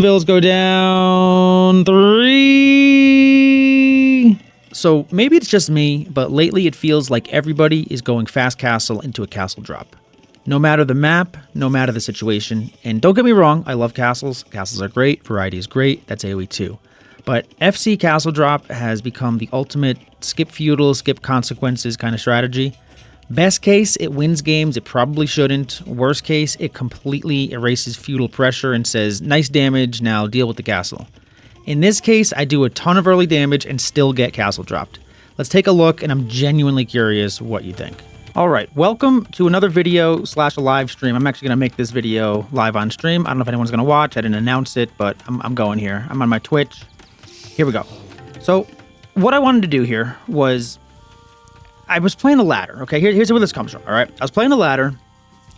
Vills go down 3. So maybe it's just me, but lately it feels like everybody is going fast castle into a castle drop. No matter the map, no matter the situation. And don't get me wrong, I love castles. Castles are great. Variety is great. That's AoE too. But FC Castle Drop has become the ultimate skip feudal, skip consequences kind of strategy. Best case, it wins games. It probably shouldn't. Worst case, it completely erases feudal pressure and says, nice damage, now deal with the castle. In this case, I do a ton of early damage and still get castle dropped. Let's take a look, and I'm genuinely curious what you think. All right, welcome to another video / a live stream. I'm actually going to make this video live on stream. I don't know if anyone's going to watch. I didn't announce it, but I'm going here. I'm on my Twitch. Here we go. So what I wanted to do here was I was playing the ladder. Okay, here's where this comes from. All right, I was playing the ladder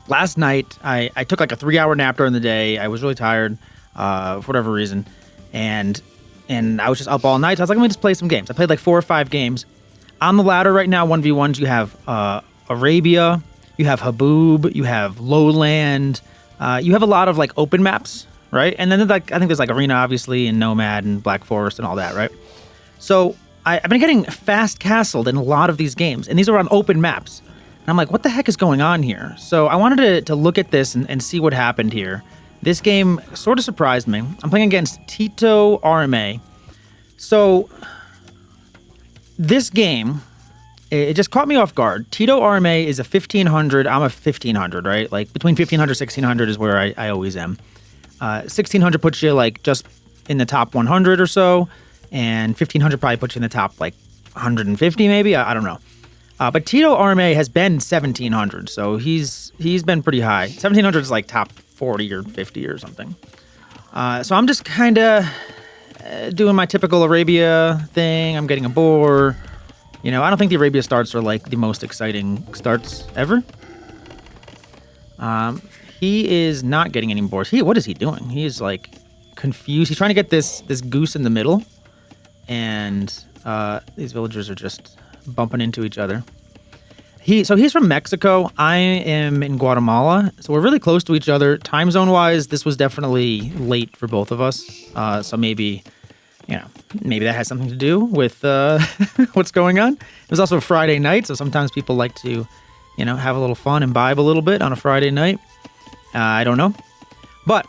last night. I took like a 3-hour nap during the day. I was really tired for whatever reason, and I was just up all night. So I was like, let me just play some games. I played like 4 or 5 games on the ladder right now. 1v1s. You have Arabia, you have Haboob, you have Lowland. You have a lot of like open maps, right? And then like I think there's like Arena, obviously, and Nomad and Black Forest and all that, right? So I've been getting fast castled in a lot of these games, and these are on open maps. And I'm like, what the heck is going on here? So I wanted to look at this and see what happened here. This game sort of surprised me. I'm playing against Tito RMA. So this game, it just caught me off guard. Tito RMA is a 1500. I'm a 1500, right? Like between 1500 and 1600 is where I always am. 1600 puts you like just in the top 100 or so. And 1500 probably puts you in the top like 150 maybe. I don't know. But Tito RMA has been 1700, so he's been pretty high. 1700 is like top 40 or 50 or something. So I'm just kind of doing my typical Arabia thing. I'm getting a boar. You know, I don't think the Arabia starts are like the most exciting starts ever. He is not getting any boars. What is he doing? He is like confused. He's trying to get this goose in the middle. And these villagers are just bumping into each other. So he's from Mexico. I am in Guatemala, so we're really close to each other. Time zone wise, this was definitely late for both of us. So maybe that has something to do with what's going on. It was also a Friday night, so sometimes people like to, have a little fun, imbibe a little bit on a Friday night. I don't know, but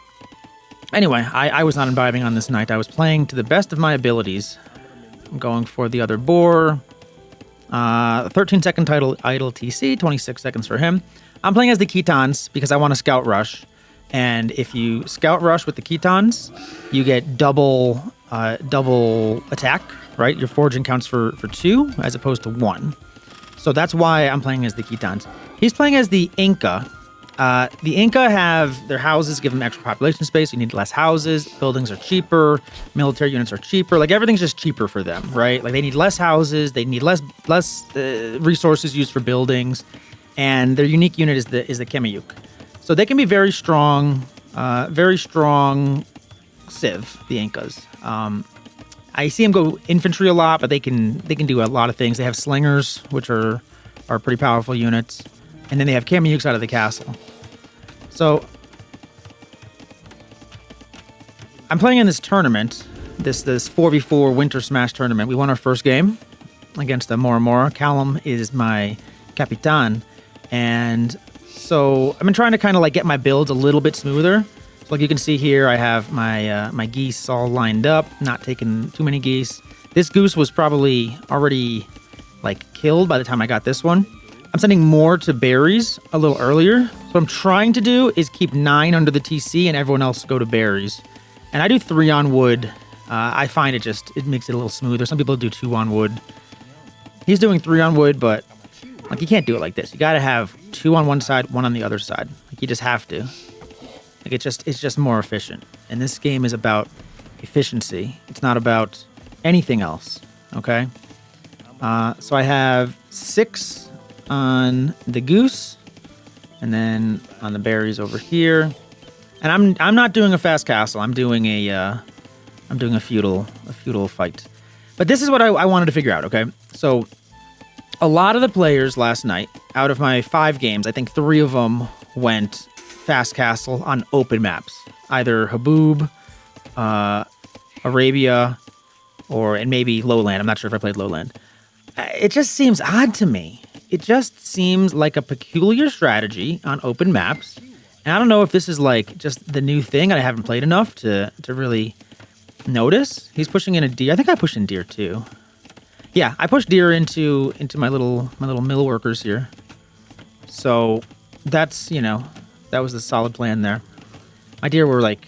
anyway, I was not imbibing on this night. I was playing to the best of my abilities. I'm going for the other boar. 13-second idle TC, 26 seconds for him. I'm playing as the Khitans because I want to scout rush. And if you scout rush with the Khitans, you get double attack, right? Your foraging counts for 2 as opposed to 1. So that's why I'm playing as the Khitans. He's playing as the Inca. The Inca have their houses, give them extra population space. You need less houses. Buildings are cheaper. Military units are cheaper. Like everything's just cheaper for them, right? Like they need less houses. They need less resources used for buildings, and their unique unit is the Kemayuk. So they can be very strong civ. The Incas. I see them go infantry a lot, but they can do a lot of things. They have slingers, which are pretty powerful units. And then they have Kemayuks out of the castle. So I'm playing in this tournament, this 4v4 Winter Smash tournament. We won our first game against the Mora Mora. Callum is my Capitan. And so I've been trying to kind of like get my builds a little bit smoother. So like you can see here, I have my geese all lined up, not taking too many geese. This goose was probably already like killed by the time I got this one. I'm sending more to berries a little earlier. What I'm trying to do is keep 9 under the TC and everyone else go to berries. And I do 3 on wood. I find it makes it a little smoother. Some people do 2 on wood. He's doing 3 on wood, but like you can't do it like this. You got to have 2 on one side, 1 on the other side. Like you just have to. Like it's just more efficient. And this game is about efficiency. It's not about anything else. Okay. So I have 6 on the goose, and then on the berries over here. And I'm not doing a fast castle. I'm doing a feudal fight. But this is what I wanted to figure out. Okay, so a lot of the players last night, out of my 5 games, I think 3 of them went fast castle on open maps, either Haboob Arabia, and maybe Lowland. I'm not sure if I played Lowland. It just seems odd to me. It just seems like a peculiar strategy on open maps. And I don't know if this is like just the new thing and I haven't played enough to really notice. He's pushing in a deer. I think I pushed in deer too. Yeah, I pushed deer into my little mill workers here. So that's, that was the solid plan there. My deer were like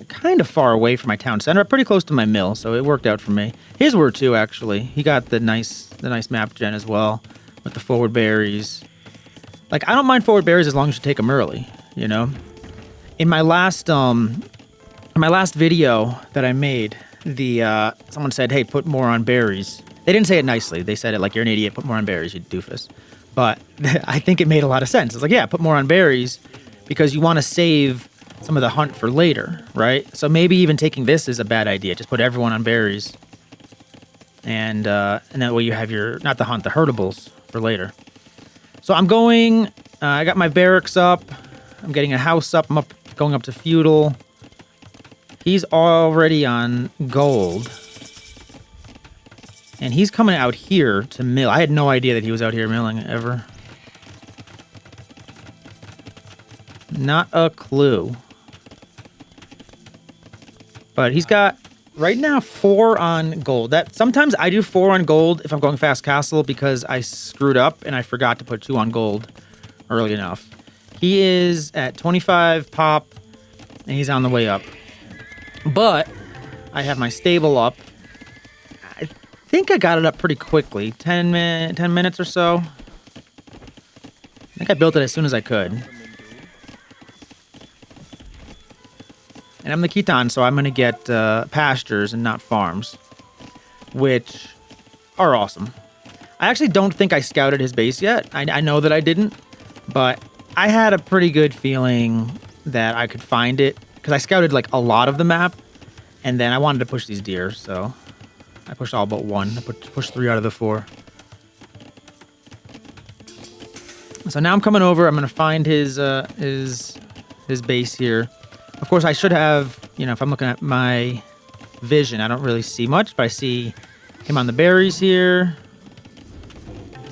kind of far away from my town center, pretty close to my mill, so it worked out for me. His were too, actually. He got the nice map gen as well with the forward berries. Like, I don't mind forward berries as long as you take them early, In my last video that I made, someone said, "Hey, put more on berries." They didn't say it nicely. They said it like, "You're an idiot. Put more on berries, you doofus." But I think it made a lot of sense. It's like, yeah, put more on berries because you want to save some of the hunt for later, right? So maybe even taking this is a bad idea. Just put everyone on berries, and that way you have not the hunt, the herdables for later. So I'm going. I got my barracks up. I'm getting a house up. I'm going up to Feudal. He's already on gold. And he's coming out here to mill. I had no idea that he was out here milling ever. Not a clue. But he's got, right now, 4 on gold. Sometimes I do 4 on gold if I'm going fast castle because I screwed up and I forgot to put 2 on gold early enough. He is at 25 pop, and he's on the way up. But I have my stable up. I think I got it up pretty quickly. 10 minutes or so. I think I built it as soon as I could. And I'm the Khitan, so I'm going to get pastures and not farms, which are awesome. I actually don't think I scouted his base yet. I know that I didn't, but I had a pretty good feeling that I could find it, because I scouted like a lot of the map, and then I wanted to push these deer, so I pushed all but 1. I pushed 3 out of the 4. So now I'm coming over. I'm going to find his base here. Of course, I should have, if I'm looking at my vision, I don't really see much, but I see him on the berries here.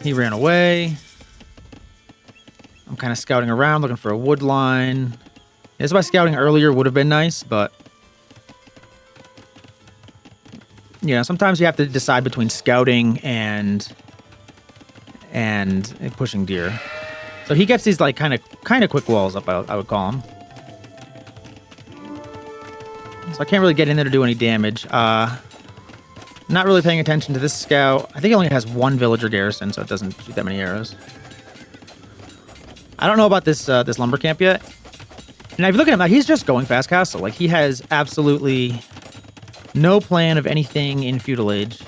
He ran away. I'm kind of scouting around, looking for a wood line. That's why scouting earlier would have been nice, but sometimes you have to decide between scouting and pushing deer. So he gets these like kind of quick walls up, I would call them. So I can't really get in there to do any damage. Not really paying attention to this scout. I think it only has 1 villager garrison, so it doesn't shoot that many arrows. I don't know about this lumber camp yet. And if you look at him, he's just going fast castle. Like, he has absolutely no plan of anything in feudal age.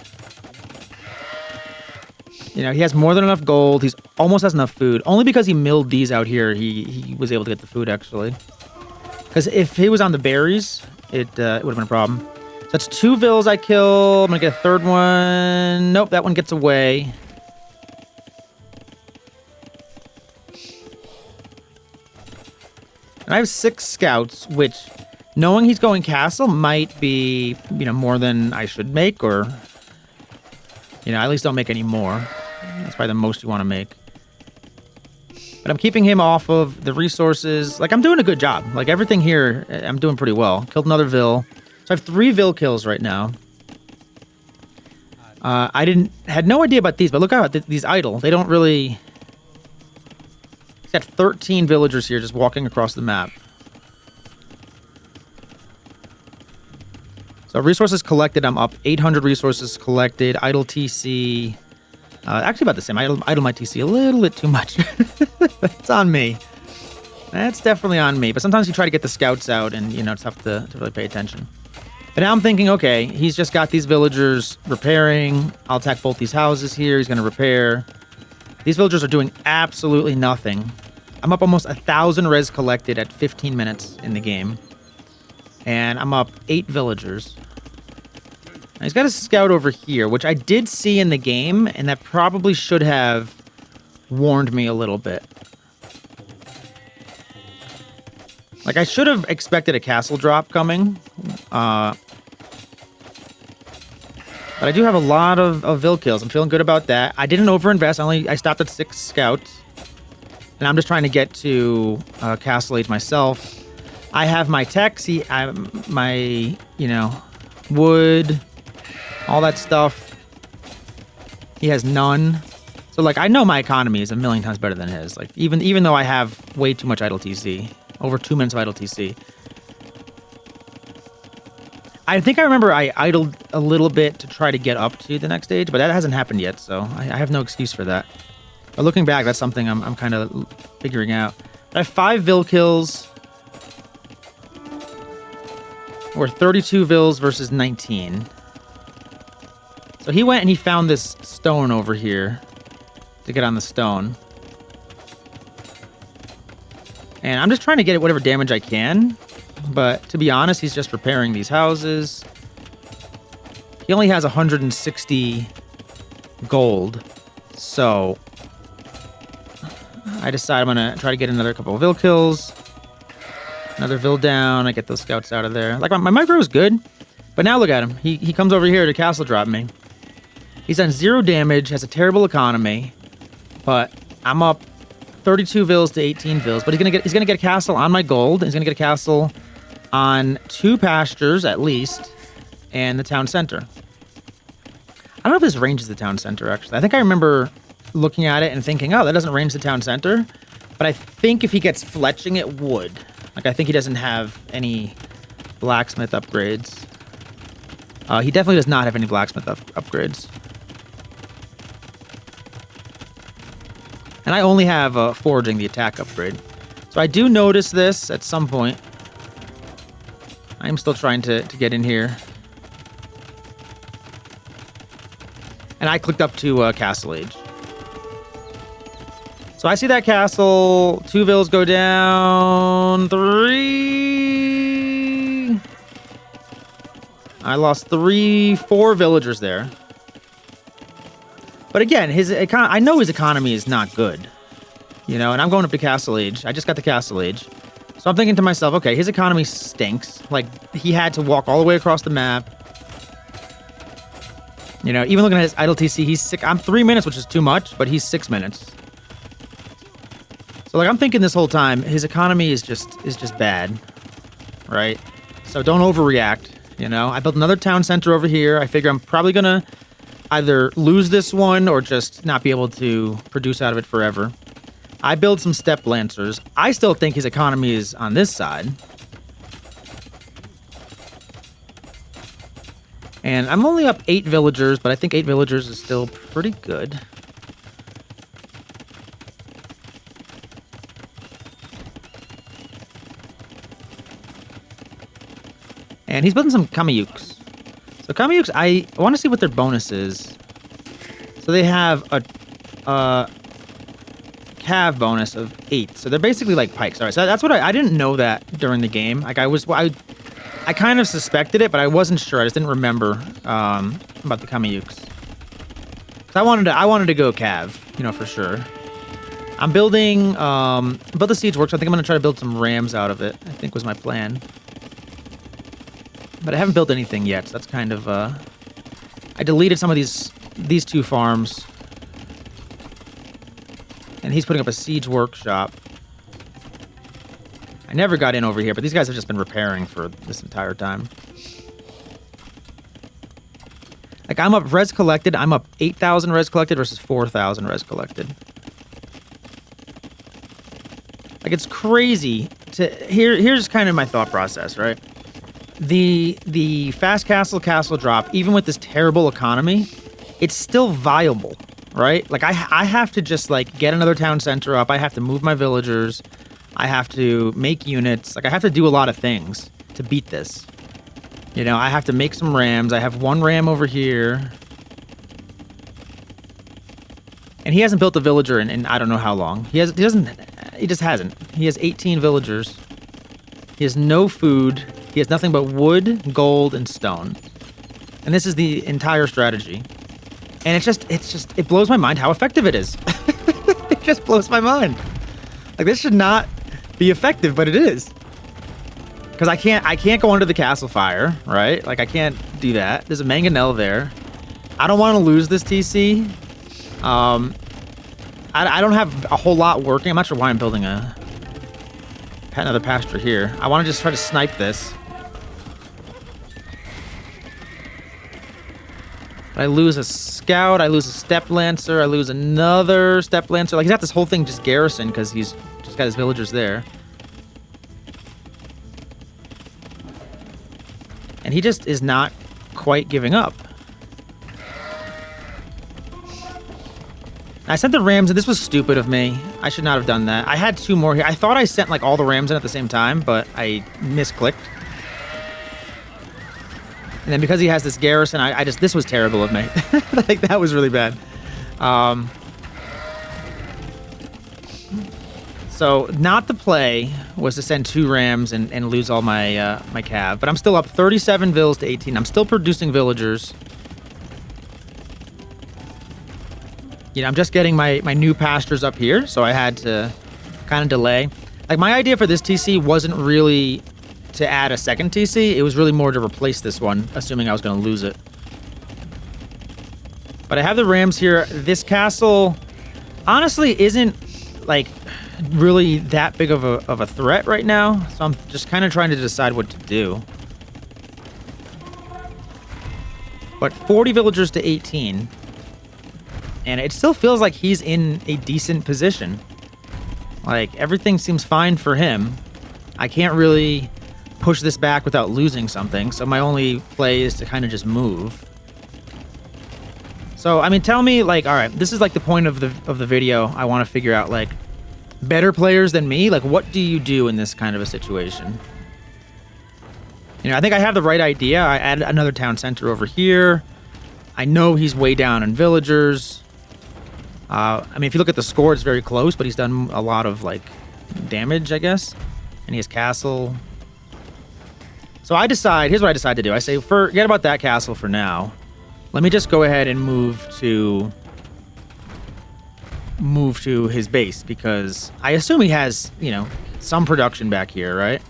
He has more than enough gold. He's almost has enough food. Only because he milled these out here, he was able to get the food, actually. Because if he was on the berries, it would have been a problem. So that's 2 vills I kill. I'm going to get a 3rd one. Nope, that one gets away. And I have 6 scouts, which, knowing he's going castle, might be, more than I should make, or, at least don't make any more. That's probably the most you want to make. But I'm keeping him off of the resources. Like, I'm doing a good job. Like, everything here, I'm doing pretty well. Killed another vill. So I have 3 vill kills right now. I had no idea about these, but look how these idle. They don't really... He's got 13 villagers here just walking across the map. So resources collected, I'm up 800 resources collected. Idle TC, actually about the same. Idle my TC a little bit too much. It's on me. That's definitely on me. But sometimes you try to get the scouts out and, it's tough to really pay attention. But now I'm thinking, okay, he's just got these villagers repairing. I'll attack both these houses here. He's going to repair. These villagers are doing absolutely nothing. I'm up almost 1,000 res collected at 15 minutes in the game. And I'm up 8 villagers. Now he's got a scout over here, which I did see in the game, and that probably should have warned me a little bit. Like, I should have expected a castle drop coming. But I do have a lot of Vil kills. I'm feeling good about that. I didn't overinvest. I stopped at 6 scouts. And I'm just trying to get to Castle Age myself. I have my tech, my, wood, all that stuff. He has none. So, like, I know my economy is a million times better than his. Like, even though I have way too much idle TC. Over 2 minutes of idle TC. I think I remember I idled a little bit to try to get up to the next stage, but that hasn't happened yet, so I have no excuse for that. But looking back, that's something I'm kind of figuring out. I have 5 Vil kills. We're 32 Vils versus 19. So he went and he found this stone over here to get on the stone. And I'm just trying to get whatever damage I can. But to be honest, he's just repairing these houses. He only has 160 gold. So I decide I'm going to try to get another couple of Vil kills. Another Vil down. I get those scouts out of there. Like, my micro is good. But now look at him. He comes over here to castle drop me. He's done 0 damage, has a terrible economy. But I'm up 32 Vils to 18 Vils. But he's gonna get a castle on my gold. He's gonna get a castle on 2 pastures at least, and the town center. I don't know if this ranges the town center, actually. I think I remember looking at it and thinking, oh, that doesn't range the town center. But I think if he gets fletching, it would. Like, I think he doesn't have any blacksmith upgrades. He definitely does not have any blacksmith upgrades. And I only have forging, the attack upgrade. So I do notice this at some point. I'm still trying to get in here. And I clicked up to Castle Age. So I see that castle. 2 Vils go down. 3. I lost 4 villagers there. But again, I know his economy is not good. And I'm going up to Castle Age. I just got the Castle Age. So I'm thinking to myself, okay, his economy stinks. Like, he had to walk all the way across the map. Even looking at his idle TC, he's sick. I'm 3 minutes, which is too much, but he's 6 minutes. So, like, I'm thinking this whole time, his economy is just bad, right? So don't overreact, I built another town center over here. I figure I'm probably gonna either lose this one or just not be able to produce out of it forever. I build some step lancers. I still think his economy is on this side. And I'm only up 8 villagers, but I think 8 villagers is still pretty good. And he's building some Kamiyuks. So Kamiyuks, I want to see what their bonus is. So they have a cav bonus of 8. So they're basically like pikes. All right, so that's what I didn't know that during the game. Like, I kind of suspected it, but I wasn't sure. I just didn't remember about the Kamiyuks. So I wanted to go cav, for sure. I'm building the siege works. I think I'm gonna try to build some rams out of it. I think was my plan. But I haven't built anything yet, so that's kind of, I deleted some of these 2 farms. And he's putting up a siege workshop. I never got in over here, but these guys have just been repairing for this entire time. Like, I'm up res collected. I'm up 8,000 res collected versus 4,000 res collected. Like, it's crazy to... Here's kind of my thought process, right? The fast castle drop, even with this terrible economy, it's still viable, right? Like, I have to just, like, get another town center up. I have to move my villagers. I have to make units. Like, I have to do a lot of things to beat this. I have to make some rams. I have 1 ram over here. And he hasn't built a villager in I don't know how long. He just hasn't. He has 18 villagers. He has no food. He has nothing but wood, gold, and stone. And this is the entire strategy. And it blows my mind how effective it is. It just blows my mind. Like, this should not be effective, but it is. because I can't go under the castle fire, right? Like, I can't do that. There's a mangonel there. I don't want to lose this TC. I don't have a whole lot working. I'm not sure why I'm building another pasture here. I want to just try to snipe this. I lose a scout, I lose a step lancer, I lose another step lancer. Like, he's got this whole thing just garrisoned because he's just got his villagers there. And he just is not quite giving up. I sent the rams, and this was stupid of me. I should not have done that. I had 2 more here. I thought I sent, like, all the rams in at the same time, but I misclicked. And then because he has this garrison, this was terrible of me. Like, that was really bad. So, not the play was to send 2 rams and lose all my my cav. But I'm still up 37 vills to 18. I'm still producing villagers. You know, I'm just getting my new pastures up here, so I had to kind of delay. Like, my idea for this TC wasn't really to add a second TC. It was really more to replace this one, assuming I was going to lose it. But I have the rams here. This castle honestly isn't, like, really that big of a threat right now, so I'm just kind of trying to decide what to do. But 40 villagers to 18. And it still feels like he's in a decent position. Like, everything seems fine for him. I can't really push this back without losing something, so my only play is to kind of just move. So, I mean, tell me, like, all right, this is like the point of the video. I want to figure out, like, better players than me. Like, what do you do in this kind of a situation? You know, I think I have the right idea. I added another town center over here. I know he's way down in villagers. I mean, if you look at the score, it's very close, but he's done a lot of, like, damage, I guess. And he has castle. So I decide, here's what I decide to do. I say, forget about that castle for now. Let me just go ahead and move to his base, because I assume he has, you know, some production back here, right?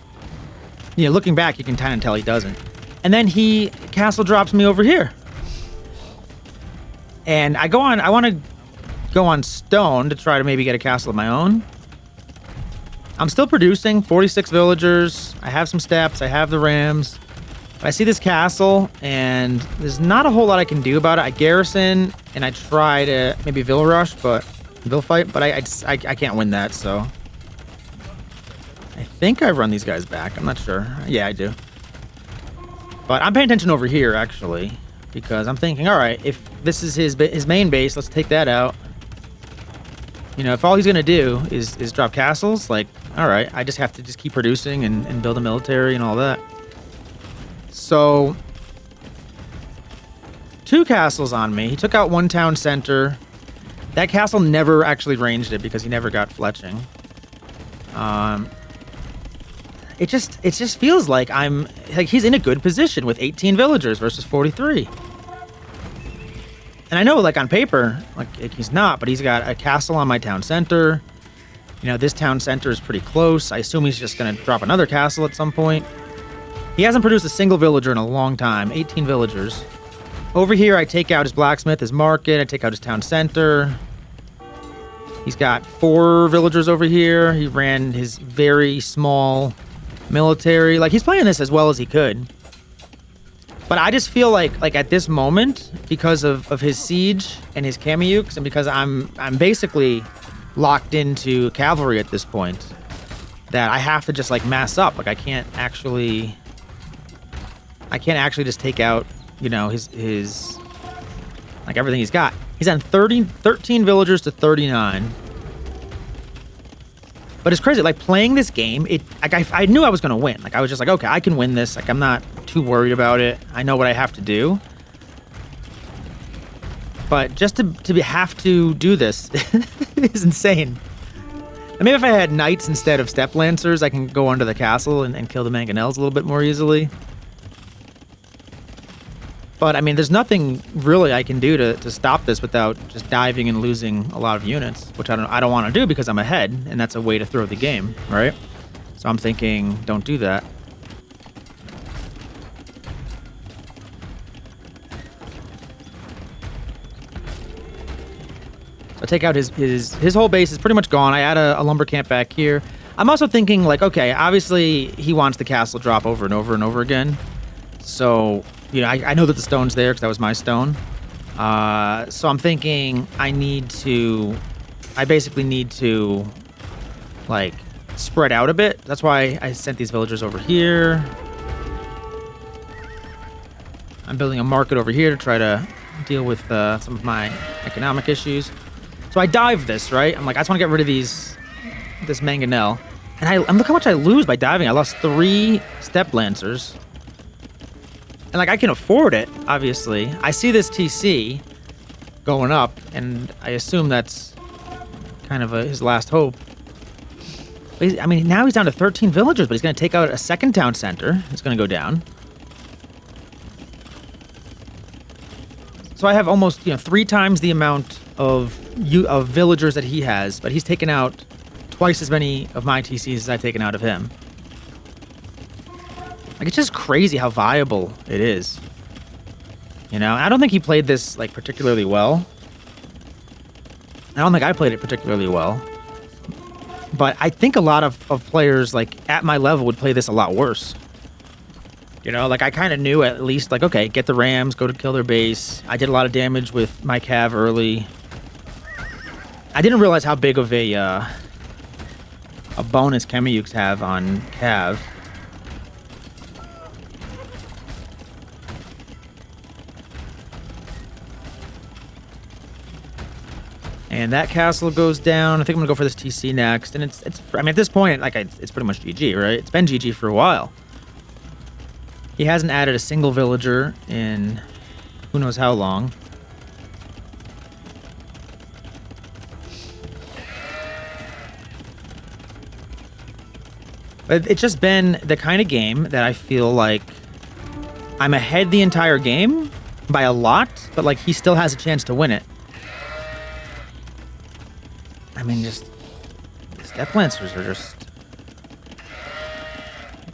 You know, looking back, you can kind of tell he doesn't. And then he castle drops me over here. And I want to go on stone to try to maybe get a castle of my own. I'm still producing 46 villagers. I have some steps. I have the rams. But I see this castle, and there's not a whole lot I can do about it. I garrison, and I try to maybe vill rush, but vill fight, but I can't win that, so I think I run these guys back. I'm not sure. Yeah, I do. But I'm paying attention over here, actually, because I'm thinking, all right, if this is his main base, let's take that out. You know, if all he's going to do is drop castles, like, all right, I just have to just keep producing and build a military and all that. So, 2 castles on me. He took out 1 town center. That castle never actually ranged it because he never got fletching. It just feels like he's in a good position with 18 villagers versus 43. And I know, like, on paper, like, he's not, but he's got a castle on my town center. You know, this town center is pretty close. I assume he's just going to drop another castle at some point. He hasn't produced a single villager in a long time. 18 villagers. Over here, I take out his blacksmith, his market. I take out his town center. He's got 4 villagers over here. He ran his very small military. Like, he's playing this as well as he could. But I just feel like at this moment, because of his siege and his Kamiyuks, and because I'm basically locked into cavalry at this point, that I have to just, like, mass up. Like, I can't actually just take out, you know, his like, everything he's got. He's on 13 villagers to 39. But it's crazy, like, playing this game, I knew I was going to win. Like, I was just like, okay, I can win this. Like, I'm not too worried about it. I know what I have to do. But just to have to do this is insane. And maybe if I had knights instead of step lancers, I can go under the castle and kill the mangonels a little bit more easily. But, I mean, there's nothing really I can do to stop this without just diving and losing a lot of units, which I don't want to do because I'm ahead, and that's a way to throw the game, right? So I'm thinking, don't do that. I'll take out his whole base is pretty much gone. I add a lumber camp back here. I'm also thinking, like, okay, obviously he wants the castle drop over and over and over again. So, you know, I know that the stone's there because that was my stone. So I'm thinking I basically need to, like, spread out a bit. That's why I sent these villagers over here. I'm building a market over here to try to deal with some of my economic issues. So I dive this, right? I'm like, I just want to get rid of this mangonel. And look how much I lose by diving. I lost 3 step lancers. And like, I can afford it, obviously. I see this TC going up, and I assume that's kind of his last hope. But I mean, now he's down to 13 villagers, but he's going to take out a second town center. It's going to go down. So I have almost, 3 times the amount of villagers that he has, but he's taken out twice as many of my TCs as I've taken out of him. Like, it's just crazy how viable it is. I don't think he played this, like, particularly well. I don't think I played it particularly well. But I think a lot of players, like, at my level would play this a lot worse. Like, I kind of knew at least, like, okay, get the Rams, go to kill their base. I did a lot of damage with my Cav early. I didn't realize how big of a bonus Chemiyuks have on Cav. And that castle goes down. I think I'm gonna go for this TC next. And I mean, at this point, like, it's pretty much GG, right? It's been GG for a while. He hasn't added a single villager in who knows how long. But it's just been the kind of game that I feel like I'm ahead the entire game by a lot, but like, he still has a chance to win it. I mean, just step lancers are just,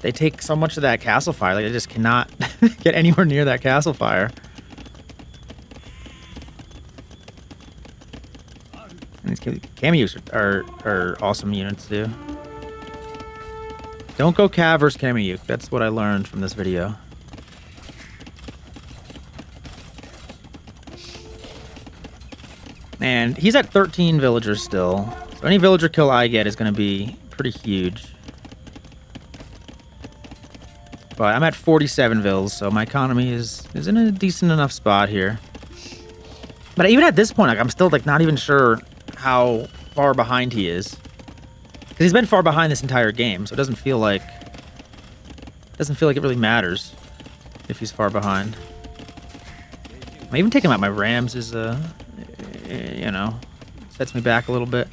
they take so much of that castle fire. Like, I just cannot get anywhere near that castle fire. And these Chemiyuks are awesome units too. Don't go Cav versus Chemiyuk. That's what I learned from this video. And he's at 13 villagers still. So any villager kill I get is going to be pretty huge. But I'm at 47 vills, so my economy is in a decent enough spot here. But even at this point, like, I'm still, like, not even sure how far behind he is. Because he's been far behind this entire game, so it doesn't feel like it really matters if he's far behind. I'm even taking out my Rams is, sets me back a little bit.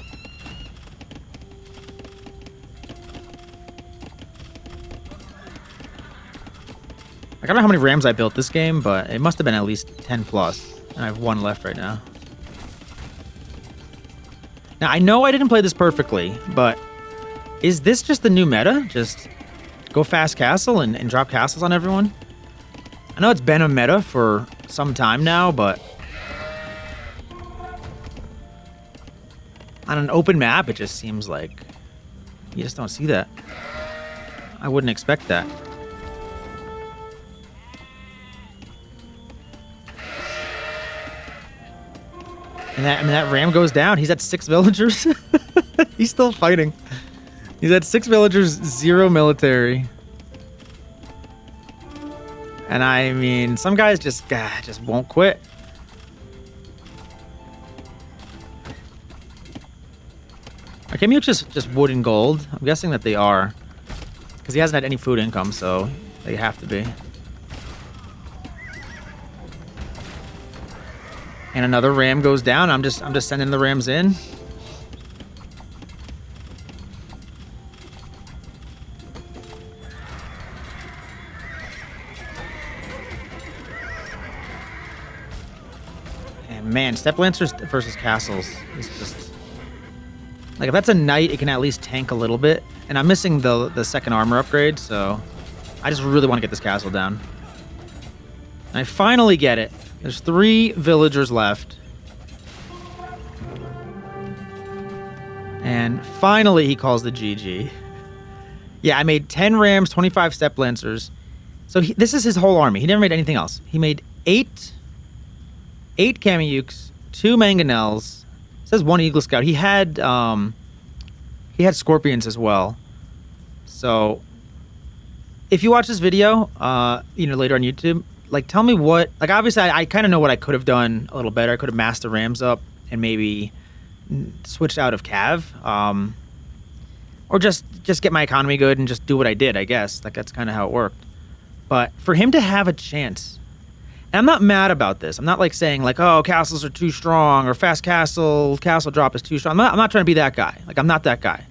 I don't know how many Rams I built this game, but it must have been at least 10 plus. And I have 1 left right now. Now, I know I didn't play this perfectly, but is this just the new meta? Just go fast castle and drop castles on everyone? I know it's been a meta for some time now, but on an open map, it just seems like you just don't see that. I wouldn't expect that. And that Ram goes down. He's at 6 villagers. He's still fighting. He's at 6 villagers, 0 military. And I mean, some guys just won't quit. Okay, maybe it's just wood and gold. I'm guessing that they are. Because he hasn't had any food income, so they have to be. And another ram goes down. I'm just sending the rams in. And man, step lancers versus castles is just, like, if that's a knight, it can at least tank a little bit. And I'm missing the second armor upgrade, so I just really want to get this castle down. And I finally get it. There's 3 villagers left. And finally, he calls the GG. Yeah, I made 10 Rams, 25 Step Lancers. So this is his whole army. He never made anything else. He made 8 Kamiyuks, 2 Mangonels. It says 1 Eagle Scout. He had Scorpions as well. So if you watch this video, later on YouTube, like, tell me what, like, obviously I kind of know what I could have done a little better. I could have masked the Rams up and maybe switched out of Cav, or just get my economy good and just do what I did, I guess. Like, that's kind of how it worked. But for him to have a chance, and I'm not mad about this. I'm not like saying like, oh, castles are too strong, or fast castle drop is too strong. I'm not trying to be that guy. Like, I'm not that guy,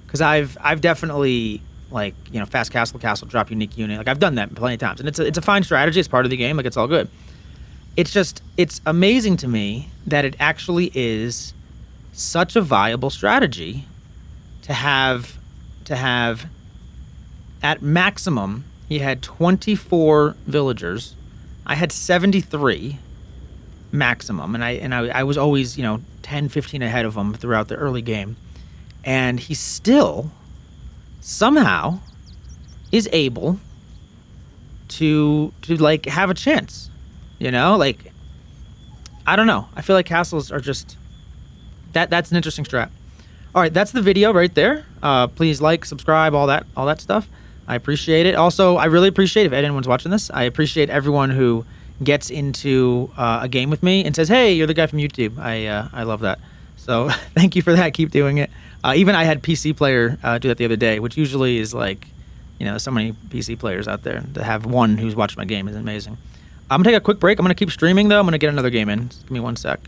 because I've definitely, like, fast castle drop unique unit. Like, I've done that plenty of times, and it's a fine strategy. It's part of the game. Like, it's all good. It's amazing to me that it actually is such a viable strategy to have at maximum. He had 24 villagers. I had 73 maximum, and I was always 10, 15 ahead of him throughout the early game, and he still somehow is able to like have a chance. Like, I don't know. I feel like castles are just that's an interesting strat. All right, that's the video right there. Please like, subscribe, all that stuff. I appreciate it. Also, I really appreciate if anyone's watching this. I appreciate everyone who gets into a game with me and says, "Hey, you're the guy from YouTube." I love that. So thank you for that. Keep doing it. Even I had PC player do that the other day, which usually is like, so many PC players out there. To have one who's watched my game is amazing. I'm gonna take a quick break. I'm gonna keep streaming though. I'm gonna get another game in. Just give me 1 sec.